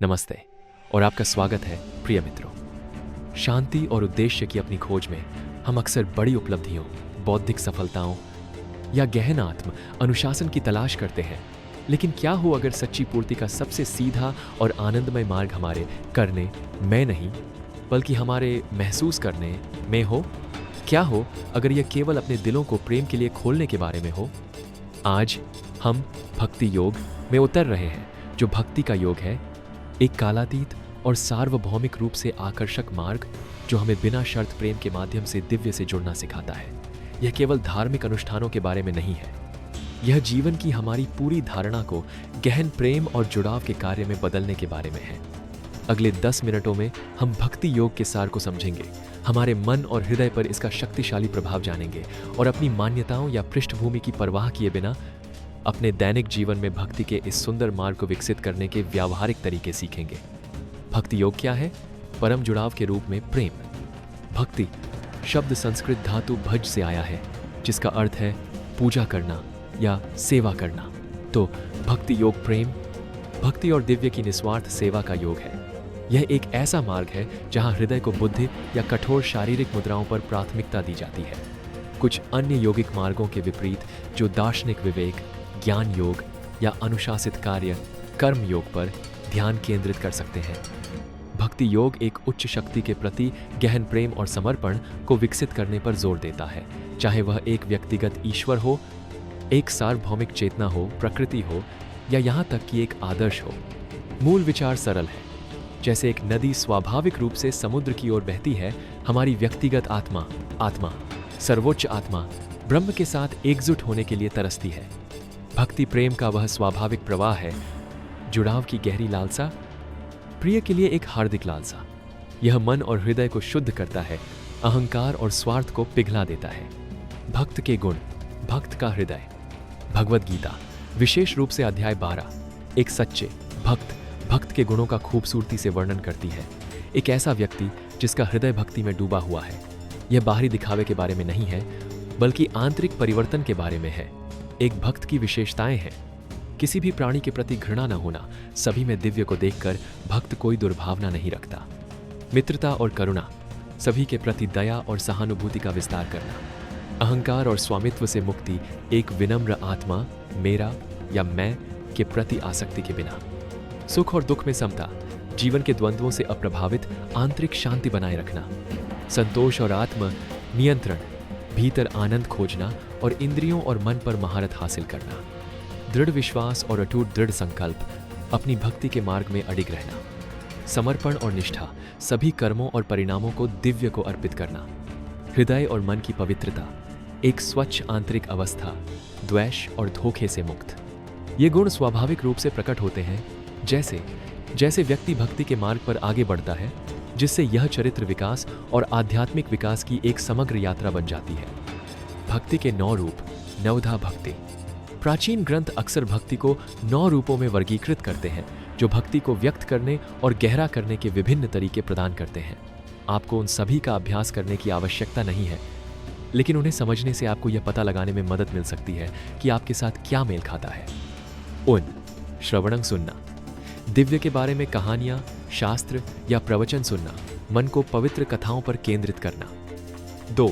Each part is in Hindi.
नमस्ते और आपका स्वागत है प्रिय मित्रों। शांति और उद्देश्य की अपनी खोज में हम अक्सर बड़ी उपलब्धियों, बौद्धिक सफलताओं या गहन आत्म अनुशासन की तलाश करते हैं। लेकिन क्या हो अगर सच्ची पूर्ति का सबसे सीधा और आनंदमय मार्ग हमारे करने में नहीं बल्कि हमारे महसूस करने में हो? क्या हो अगर यह केवल अपने दिलों को प्रेम के लिए खोलने के बारे में हो? आज हम भक्ति योग में उतर रहे हैं, जो भक्ति का योग है, एक कालातीत और सार्वभौमिक रूप से आकर्षक मार्ग जो हमें बिना शर्त प्रेम के माध्यम से दिव्य से जुड़ना सिखाता है। यह केवल धार्मिक अनुष्ठानों के बारे में नहीं है, यह जीवन की हमारी पूरी धारणा को गहन प्रेम और जुड़ाव के कार्य में बदलने के बारे में है। अगले 10 मिनटों में हम भक्ति योग के सार को समझेंगे, हमारे मन और हृदय पर इसका शक्तिशाली प्रभाव जानेंगे और अपनी मान्यताओं या पृष्ठभूमि की परवाह किए बिना अपने दैनिक जीवन में भक्ति के इस सुंदर मार्ग को विकसित करने के व्यावहारिक तरीके सीखेंगे। भक्ति योग क्या है? परम जुड़ाव के रूप में प्रेम। भक्ति शब्द संस्कृत धातु भज से आया है, जिसका अर्थ है पूजा करना या सेवा करना। तो भक्ति योग प्रेम, भक्ति और दिव्य की निस्वार्थ सेवा का योग है। यह एक ऐसा मार्ग है जहां हृदय को बुद्धि या कठोर शारीरिक मुद्राओं पर प्राथमिकता दी जाती है, कुछ अन्य यौगिक मार्गों के विपरीत जो दार्शनिक विवेक, ज्ञान योग या अनुशासित कार्य कर्म योग पर ध्यान केंद्रित कर सकते हैं। भक्ति योग एक उच्च शक्ति के प्रति गहन प्रेम और समर्पण को विकसित करने पर जोर देता है, चाहे वह एक व्यक्तिगत ईश्वर हो, एक सार्वभौमिक चेतना हो, प्रकृति हो या यहाँ तक कि एक आदर्श हो। मूल विचार सरल है। जैसे एक नदी स्वाभाविक रूप से समुद्र की ओर बहती है, हमारी व्यक्तिगत आत्मा सर्वोच्च आत्मा ब्रह्म के साथ एकजुट होने के लिए तरसती है। भक्ति प्रेम का वह स्वाभाविक प्रवाह है, जुड़ाव की गहरी लालसा, प्रिय के लिए एक हार्दिक लालसा। यह मन और हृदय को शुद्ध करता है, अहंकार और स्वार्थ को पिघला देता है। भक्त के गुण, भक्त का हृदय। भगवद गीता विशेष रूप से अध्याय 12 एक सच्चे भक्त के गुणों का खूबसूरती से वर्णन करती है। एक ऐसा व्यक्ति जिसका हृदय भक्ति में डूबा हुआ है। यह बाहरी दिखावे के बारे में नहीं है, बल्कि आंतरिक परिवर्तन के बारे में है। एक भक्त की विशेषताएं हैं: किसी भी प्राणी के प्रति घृणा न होना, सभी में दिव्य को देखकर भक्त कोई दुर्भावना नहीं रखता। मित्रता और करुणा, सभी के प्रति दया और सहानुभूति का विस्तार करना। अहंकार और स्वामित्व से मुक्ति, एक विनम्र आत्मा, मेरा या मैं के प्रति आसक्ति के बिना। सुख और दुख में समता, जीवन के द्वंद्वों से अप्रभावित आंतरिक शांति बनाए रखना। संतोष और आत्म नियंत्रण, भीतर आनंद खोजना और इंद्रियों और मन पर महारत हासिल करना। दृढ़ विश्वास और अटूट दृढ़ संकल्प, अपनी भक्ति के मार्ग में अडिग रहना। समर्पण और निष्ठा, सभी कर्मों और परिणामों को दिव्य को अर्पित करना। हृदय और मन की पवित्रता, एक स्वच्छ आंतरिक अवस्था, द्वेष और धोखे से मुक्त। ये गुण स्वाभाविक रूप से प्रकट होते हैं जैसे जैसे व्यक्ति भक्ति के मार्ग पर आगे बढ़ता है, जिससे यह चरित्र विकास और आध्यात्मिक विकास की एक समग्र यात्रा बन जाती है। भक्ति के 9 रूप। नवधा भक्ति। प्राचीन ग्रंथ अक्सर भक्ति को 9 रूपों में वर्गीकृत करते हैं, जो भक्ति को व्यक्त करने और गहरा करने के विभिन्न तरीके प्रदान करते हैं। आपको उन सभी का अभ्यास करने की आवश्यकता नहीं है, लेकिन उन्हें समझने से आपको यह पता लगाने में मदद मिल सकती है कि आपके साथ क्या मेल खाता है। श्रवणं सुनना, दिव्य के बारे में कहानियां, शास्त्र या प्रवचन सुनना, मन को पवित्र कथाओं पर केंद्रित करना। 2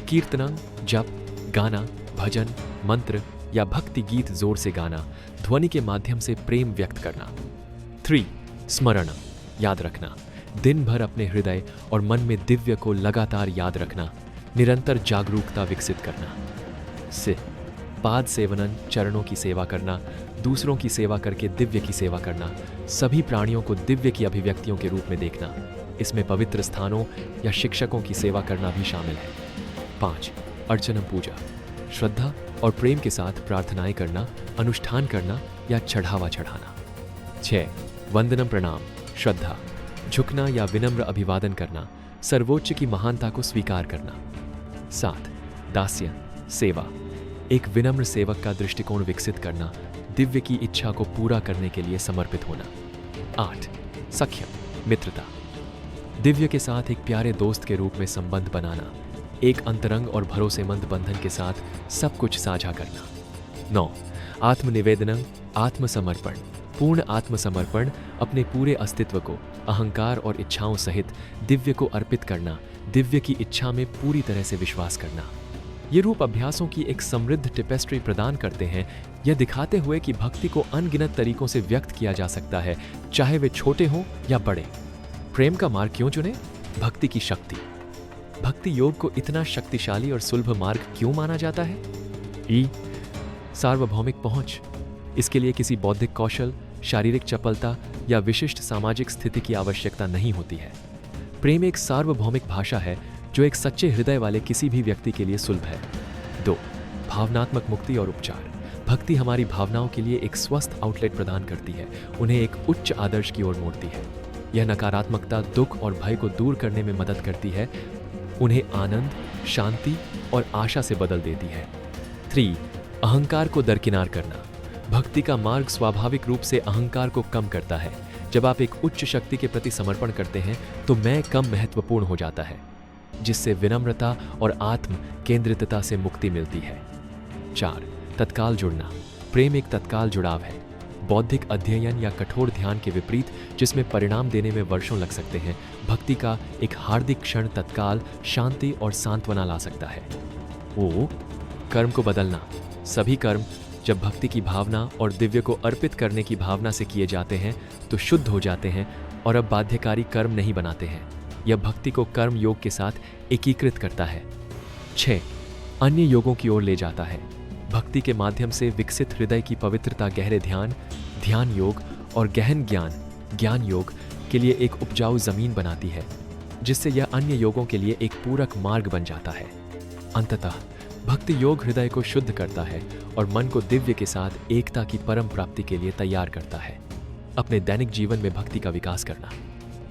कीर्तनं, जप, गाना, भजन, मंत्र या भक्ति गीत जोर से गाना, ध्वनि के माध्यम से प्रेम व्यक्त करना। 3 स्मरण, याद रखना, दिन भर अपने हृदय और मन में दिव्य को लगातार याद रखना, निरंतर जागरूकता विकसित करना। 4 पाद सेवनन, चरणों की सेवा करना, दूसरों की सेवा करके दिव्य की सेवा करना, सभी प्राणियों को दिव्य की अभिव्यक्तियों के रूप में देखना। इसमें पवित्र स्थानों या शिक्षकों की सेवा करना भी शामिल है। 5 अर्चनम, पूजा, श्रद्धा और प्रेम के साथ प्रार्थनाएं करना, अनुष्ठान करना या चढ़ावा चढ़ाना। 6 वंदनम, प्रणाम, श्रद्धा, झुकना या विनम्र अभिवादन करना, सर्वोच्च की महानता को स्वीकार करना। 7 दास्य, सेवा, एक विनम्र सेवक का दृष्टिकोण विकसित करना, दिव्य की इच्छा को पूरा करने के लिए समर्पित होना। 8 सख्यम, मित्रता, दिव्य के साथ एक प्यारे दोस्त के रूप में संबंध बनाना, एक अंतरंग और भरोसेमंद बंधन के साथ सब कुछ साझा करना। 9 आत्मनिवेदनं, आत्मसमर्पण, पूर्ण आत्मसमर्पण, अपने पूरे अस्तित्व को अहंकार और इच्छाओं सहित दिव्य को अर्पित करना, दिव्य की इच्छा में पूरी तरह से विश्वास करना। ये रूप अभ्यासों की एक समृद्ध टेपेस्ट्री प्रदान करते हैं, यह दिखाते हुए कि भक्ति को अनगिनत तरीकों से व्यक्त किया जा सकता है, चाहे वे छोटे हों या बड़े। प्रेम का मार्ग क्यों चुने? भक्ति की शक्ति। भक्ति योग को इतना शक्तिशाली और सुलभ मार्ग क्यों माना जाता है? सार्वभौमिक पहुंच। इसके लिए किसी बौद्धिक कौशल, शारीरिक चपलता या विशिष्ट सामाजिक स्थिति की आवश्यकता नहीं होती है। प्रेम एक सार्वभौमिक भाषा है जो एक सच्चे हृदय वाले किसी भी व्यक्ति के लिए सुलभ है। 2. भावनात्मक मुक्ति और उपचार। भक्ति हमारी भावनाओं के लिए एक स्वस्थ आउटलेट प्रदान करती है, उन्हें एक उच्च आदर्श की ओर मोड़ती है। यह नकारात्मकता, दुख और भय को दूर करने में मदद करती है, उन्हें आनंद, शांति और आशा से बदल देती है। 3. अहंकार को दरकिनार करना। भक्ति का मार्ग स्वाभाविक रूप से अहंकार को कम करता है। जब आप एक उच्च शक्ति के प्रति समर्पण करते हैं तो मैं कम महत्वपूर्ण हो जाता है, जिससे विनम्रता और आत्म केंद्रितता से मुक्ति मिलती है। 4. तत्काल जुड़ना। प्रेम एक तत्काल जुड़ाव है। बौद्धिक अध्ययन या कठोर ध्यान के विपरीत, जिसमें परिणाम देने में वर्षों लग सकते हैं, भक्ति का एक हार्दिक क्षण तत्काल शांति और सांत्वना ला सकता है। वो कर्म को बदलना। सभी कर्म जब भक्ति की भावना और दिव्य को अर्पित करने की भावना से किए जाते हैं तो शुद्ध हो जाते हैं और अब बाध्यकारी कर्म नहीं बनाते हैं। यह भक्ति को कर्म योग के साथ एकीकृत करता है। 6. अन्य योगों की ओर ले जाता है। भक्ति के माध्यम से विकसित हृदय की पवित्रता गहरे ध्यान, ध्यान योग और गहन ज्ञान, ज्ञान योग के लिए एक उपजाऊ जमीन बनाती है, जिससे यह अन्य योगों के लिए एक पूरक मार्ग बन जाता है। अंततः भक्ति योग हृदय को शुद्ध करता है और मन को दिव्य के साथ एकता की परम प्राप्ति के लिए तैयार करता है। अपने दैनिक जीवन में भक्ति का विकास करना।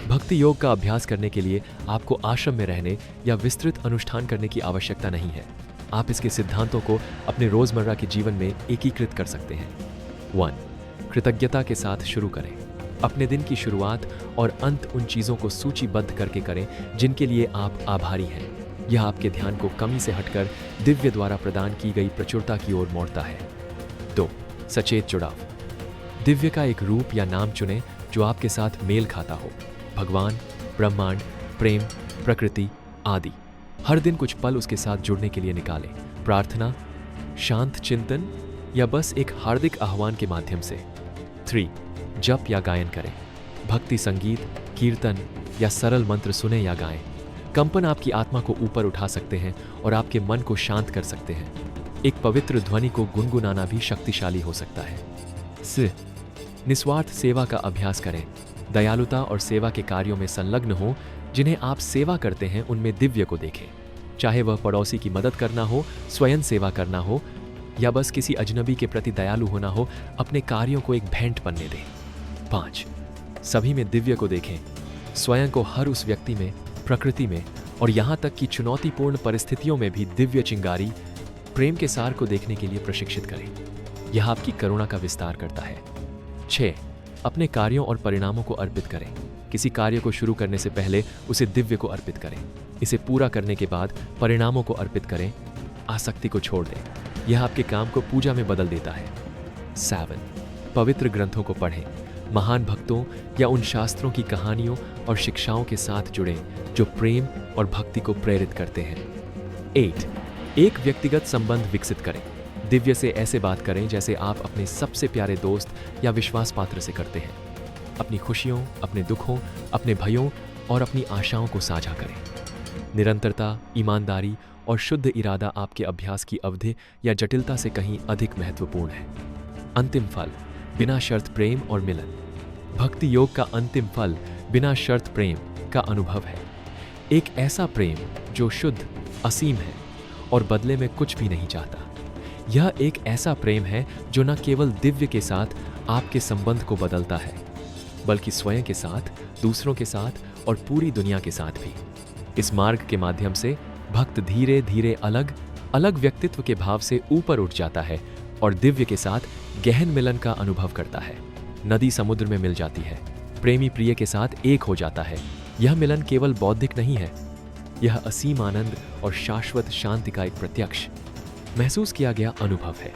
भक्ति योग का अभ्यास करने के लिए आपको आश्रम में रहने या विस्तृत अनुष्ठान करने की आवश्यकता नहीं है। आप इसके सिद्धांतों को अपने रोजमर्रा के जीवन में एकीकृत कर सकते हैं। 1. कृतज्ञता के साथ शुरू करें। अपने दिन की शुरुआत और अंत उन चीजों को सूचीबद्ध करके करें जिनके लिए आप आभारी हैं। यह आपके ध्यान को कमी से हटकर दिव्य द्वारा प्रदान की गई प्रचुरता की ओर मोड़ता है। 2. सचेत जुड़ाव। दिव्य का एक रूप या नाम चुनें जो आपके साथ मेल खाता हो। भगवान, ब्रह्मांड, प्रेम, प्रकृति आदि। हर दिन कुछ पल उसके साथ जुड़ने के लिए निकालें। प्रार्थना, शांत चिंतन या बस एक हार्दिक आह्वान के माध्यम से। 3. जप या गायन करें। भक्ति संगीत, कीर्तन या सरल मंत्र सुने या गाएं। कंपन आपकी आत्मा को ऊपर उठा सकते हैं और आपके मन को शांत कर सकते हैं। एक पवित्र ध्वनि को गुनगुनाना भी शक्तिशाली हो सकता है। निस्वार्थ सेवा का अभ्यास करें। दयालुता और सेवा के कार्यों में संलग्न हो। जिन्हें आप सेवा करते हैं उनमें दिव्य को देखें, चाहे वह पड़ोसी की मदद करना हो, स्वयं सेवा करना हो या बस किसी अजनबी के प्रति दयालु होना हो। अपने कार्यों को एक भेंट बनने दें। 5. सभी में दिव्य को देखें। स्वयं को हर उस व्यक्ति में, प्रकृति में और यहाँ तक कि चुनौतीपूर्ण परिस्थितियों में भी दिव्य चिंगारी, प्रेम के सार को देखने के लिए प्रशिक्षित करें। यह आपकी करुणा का विस्तार करता है। 6. अपने कार्यों और परिणामों को अर्पित करें। किसी कार्य को शुरू करने से पहले उसे दिव्य को अर्पित करें। इसे पूरा करने के बाद परिणामों को अर्पित करें। आसक्ति को छोड़ दें। यह आपके काम को पूजा में बदल देता है। 7. पवित्र ग्रंथों को पढ़ें। महान भक्तों या उन शास्त्रों की कहानियों और शिक्षाओं के साथ जुड़ें जो प्रेम और भक्ति को प्रेरित करते हैं। 8. एक व्यक्तिगत संबंध विकसित करें। दिव्य से ऐसे बात करें जैसे आप अपने सबसे प्यारे दोस्त या विश्वास पात्र से करते हैं। अपनी खुशियों, अपने दुखों, अपने भयों और अपनी आशाओं को साझा करें। निरंतरता, ईमानदारी और शुद्ध इरादा आपके अभ्यास की अवधि या जटिलता से कहीं अधिक महत्वपूर्ण है। अंतिम फल, बिना शर्त प्रेम और मिलन। भक्ति योग का अंतिम फल बिना शर्त प्रेम का अनुभव है। एक ऐसा प्रेम जो शुद्ध, असीम है और बदले में कुछ भी नहीं चाहता। यह एक ऐसा प्रेम है जो न केवल दिव्य के साथ आपके संबंध को बदलता है, बल्कि स्वयं के साथ, दूसरों के साथ और पूरी दुनिया के साथ भी। इस मार्ग के माध्यम से भक्त धीरे धीरे अलग अलग व्यक्तित्व के भाव से ऊपर उठ जाता है और दिव्य के साथ गहन मिलन का अनुभव करता है। नदी समुद्र में मिल जाती है, प्रेमी प्रिय के साथ एक हो जाता है। यह मिलन केवल बौद्धिक नहीं है, यह असीम आनंद और शाश्वत शांति का एक प्रत्यक्ष, महसूस किया गया अनुभव है।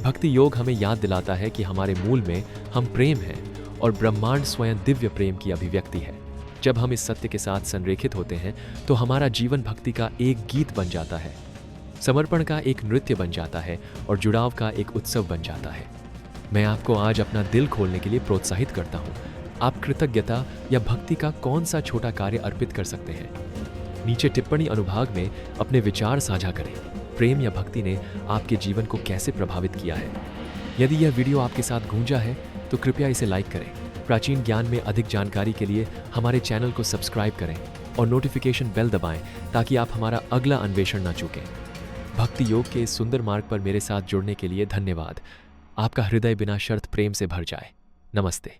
भक्ति योग हमें याद दिलाता है कि हमारे मूल में हम प्रेम हैं और ब्रह्मांड स्वयं दिव्य प्रेम की अभिव्यक्ति है। जब हम इस सत्य के साथ संरेखित होते हैं तो हमारा जीवन भक्ति का एक गीत बन जाता है, समर्पण का एक नृत्य बन जाता है और जुड़ाव का एक उत्सव बन जाता है। मैं आपको आज अपना दिल खोलने के लिए प्रोत्साहित करता हूँ। आप कृतज्ञता या भक्ति का कौन सा छोटा कार्य अर्पित कर सकते हैं? नीचे टिप्पणी अनुभाग में अपने विचार साझा करें। प्रेम या भक्ति ने आपके जीवन को कैसे प्रभावित किया है? यदि यह वीडियो आपके साथ गूंजा है तो कृपया इसे लाइक करें। प्राचीन ज्ञान में अधिक जानकारी के लिए हमारे चैनल को सब्सक्राइब करें और नोटिफिकेशन बेल दबाएं ताकि आप हमारा अगला अन्वेषण न चूकें। भक्ति योग के इस सुंदर मार्ग पर मेरे साथ जुड़ने के लिए धन्यवाद। आपका हृदय बिना शर्त प्रेम से भर जाए। नमस्ते।